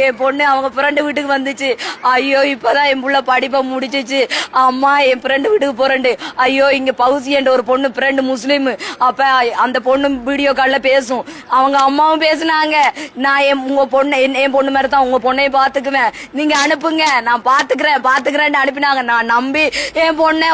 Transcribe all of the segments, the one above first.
என் பொண்ணு அவங்க ஃப்ரெண்டு வீட்டுக்கு வந்துச்சு. ஐயோ இப்பதான் என் புள்ள படிப்பை முடிச்சிச்சு. அம்மா என் ஃப்ரெண்டு வீட்டுக்கு போறேன். ஐயோ இங்க பவுசி என்ற ஒரு பொண்ணு ஃப்ரெண்டு முஸ்லீம். அப்ப அந்த பொண்ணு வீடியோ கால்ல பேசும். அவங்க அம்மாவும் பேசுனாங்க. நான் உங்க பொண்ணு என் பொண்ணு மாதிரி தான் உங்க பொண்ணையும் பாத்துக்குவேன், நீங்க அனுப்புங்க நான் பாத்துக்கிறேன் அனுப்பினாங்க. நான் நம்பி என் பொண்ணை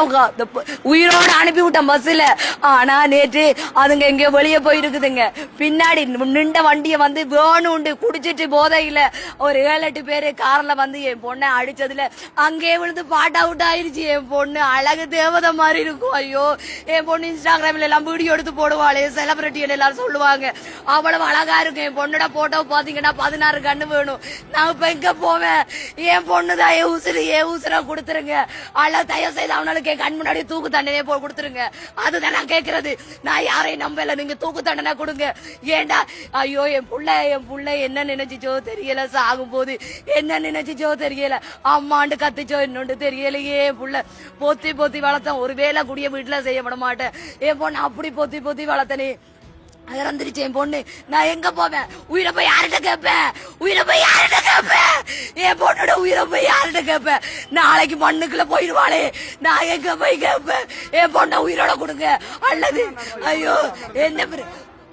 உயிரோட அனுப்பி விட்டேன் பஸ்ல. ஆனா நேற்று அதுங்க எங்கயோ வெளியே போயிருக்குதுங்க. பின்னாடி நின்ற வண்டிய வந்து வேணுண்டு குடிச்சிட்டு போதையில ஒரு 7-8 பேரு கார்ல வந்து என் பொண்ணை அடிச்சதுல அங்கே விழுந்து பாட் அவுட் ஆயிருச்சு. என் பொண்ணு அழகு தேவதை மாதிரி இருக்கும். ஐயோ என் பொண்ணு இன்ஸ்டாகிராம்ல எல்லாம் வீடியோ எடுத்து போடுவாளே, செலிபிரிட்டி எல்லாரும் சொல்லுவாங்க அவ்வளவு அழகா இருக்கும். என் பொண்ணோட போட்டோ பாத்தீங்கன்னா 16 கண்ணு வேணும். நான் இப்ப எங்க போவேன்? என் பொண்ணுதான் என் உசுரை கொடுத்துருங்க. அல்ல தயவு செய்து அவனாலுக்கு என் கண் முன்னாடி தூக்கு தண்டனை போ கொடுத்துருங்க. அதுதான் நான் கேட்கறது. நான் யாரையும் நம்பல, நீங்க தூக்கு தண்டனை கொடுங்க. ஏண்டா ஐயோ என் புள்ள என்ன நினைச்சிச்சோ தெரியல. சாகும் போது என்ன நினைச்சிச்சோ தெரியல. அம்மாண்டு கத்துச்சோ இன்னொன்று தெரியலையே. புள்ள பொத்தி வளர்த்தேன். ஒரு வேலை கூடிய வீட்டுல செய்யப்பட மாட்டேன். என் பொண்ணு அப்படி பொத்தி வளர்த்தனே இறந்துருச்சு என் பொண்ணு. நான் எங்க போவேன்? உயிரை போய் யார்கிட்ட கேட்பேன்? என் பொண்ணோட உயிரை போய் யார்கிட்ட கேட்பேன்? நாளைக்கு மண்ணுக்குள்ள போயிடுவாளே, நான் எங்க போய் கேட்பேன்? என் பொண்ணை உயிரோட கொடுங்க. அல்லது ஐயோ என்ன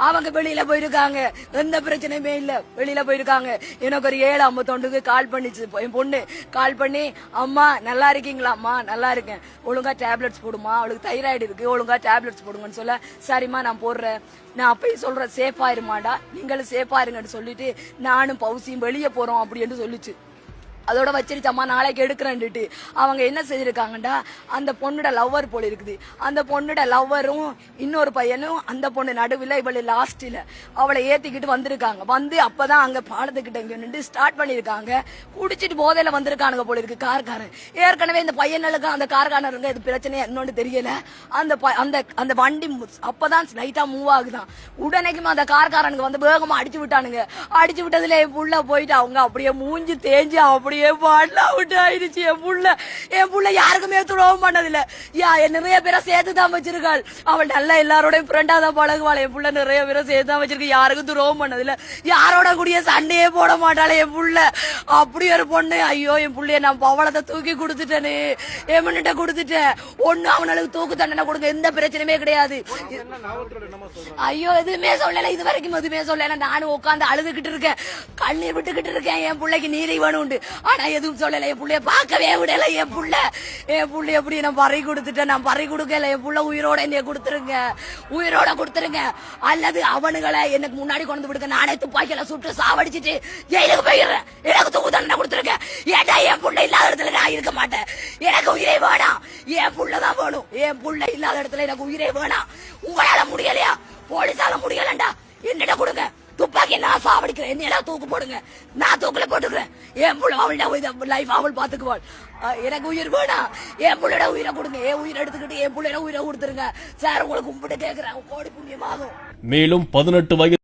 அவங்க வெளியில போயிருக்காங்க, எந்த பிரச்சனையுமே இல்ல, வெளியில போயிருக்காங்க. எனக்கு ஒரு 7:51 கால் பண்ணிச்சு என் பொண்ணு. கால் பண்ணி அம்மா நல்லா இருக்கீங்களா? அம்மா நல்லா இருக்கேன், ஒழுங்கா டேப்லெட்ஸ் போடுமா, அவளுக்கு தைராய்டு இருக்கு, ஒழுங்கா டேப்லெட்ஸ் போடுங்கன்னு சொல்ல, சரிம்மா நான் போடுறேன். நான் அப்பயும் சொல்றேன் சேஃபா இருமாடா, நீங்களும் சேஃபா இருங்கன்னு சொல்லிட்டு நானும் பவுசியும் வெளியே போறோம் அப்படின்னு சொல்லிச்சு. அதோட வச்சிருச்சம்மா நாளைக்கு எடுக்கிறேன்ட்டு. அவங்க என்ன செஞ்சிருக்காங்கடா, அந்த பொண்ணோட லவ்வர் போல இருக்குது. அந்த பொண்ணோட லவ்வரும் இன்னொரு பையனும் அந்த பொண்ணு நடுவில் இவளை லாஸ்ட்ல அவளை ஏத்திக்கிட்டு வந்திருக்காங்க. வந்து அப்பதான் அங்க பாலத்துக்கிட்ட இங்க நின்று ஸ்டார்ட் பண்ணிருக்காங்க. குடிச்சிட்டு போதையில வந்திருக்கானுங்க போல இருக்கு கார்காரன். ஏற்கனவே இந்த பையனுக்கு அந்த கார்காரருங்க இது பிரச்சனையா இன்னொன்னு தெரியல. அந்த வண்டி அப்பதான் லைட்டா மூவ் ஆகுதான். உடனேக்குமே அந்த கார்காரனுக்கு வந்து வேகமா அடிச்சு விட்டானுங்க. அடிச்சு விட்டதுல என் புள்ள போயிட்டு அவங்க அப்படியே மூஞ்சி தேஞ்சு அப்படியே பாட்ல அவுட் ஆயிடுச்சு. என் புள்ள யாருக்குமே துரோகம் பண்ணதில்ல. நிறைய பேரை சேர்த்து தான் வச்சிருக்காள். அவள் நல்லா எல்லாரோடையும் ஃப்ரெண்டா தான் பழகுவாள். என் புள்ள நிறைய பேரை சேர்த்து தான் வச்சிருக்கு, யாருக்கும் துரோகம் பண்ணதில்ல. யாரோட கூடிய சண்டையே போட மாட்டாளே என் புள்ள. அப்படி ஒரு பொண்ணு. ஐயோ என் புள்ளைய நான் பவளத்தை தூக்கி கொடுத்துட்டேன்னு என் முன்னிட்ட கொடுத்துட்டேன். ஒண்ணு அவனுக்கு தூக்கு தண்டனை கொடுங்க, எந்த பிரச்சனையுமே கிடையாது. ஐயோ எதுவுமே சொல்லல, இது வரைக்கும் எதுவுமே சொல்லல. நானும் உட்காந்து அழுதுகிட்டு இருக்கேன், கண்ணீர் விட்டுக்கிட்டு இருக்கேன். என் பிள்ளைக்கு நீரை வேணும், ஆனா எதுவும் சொல்லல. என் புள்ளைய பார்க்கவே விடல. என் புள்ள எப்படி நான் பறி கொடுத்துட்டேன், நான் பறி கொடுக்கல. என் புள்ள உயிரோட என்னைய கொடுத்துருங்க. அல்லது அவனுங்களை எனக்கு முன்னாடி கொண்டு விடுங்க, நானே துப்பாக்கியில சுட்டு சாவடிச்சிட்டு ஜெயிலுக்கு போயிடுறேன். எனக்கு தூக்கு தண்டனை கொடுத்துருங்க. ஏட்டா என் புள்ள இல்லாத இடத்துல நான் இருக்க மாட்டேன். எனக்கு உயிரை வேணாம், என் புள்ளதான் வேணும். என் புள்ள இல்லாத இடத்துல எனக்கு உயிரை வேணாம். உங்களால முடியலையா? போலீஸால முடியலண்டா, என்னிட கொடுங்க துப்பாக்கி, நான் சாவடிக்கிறேன். என்ன தூக்கு போடுங்க, நான் தூக்குல போட்டுக்கிறேன். என் புள்ள அவள் லைஃப் அவள் பாத்துக்குவாள். எனக்கு உயிர் வேணாம், என் புள்ளோட உயிரை கொடுங்க. என் உயிரை எடுத்துக்கிட்டு என் புள்ளையோட உயிரை கொடுத்துருங்க சார். உங்களுக்கு கும்பிட்டு கேட்கிறேன், கோடி புண்ணியமாகும். மேலும் 18 வயது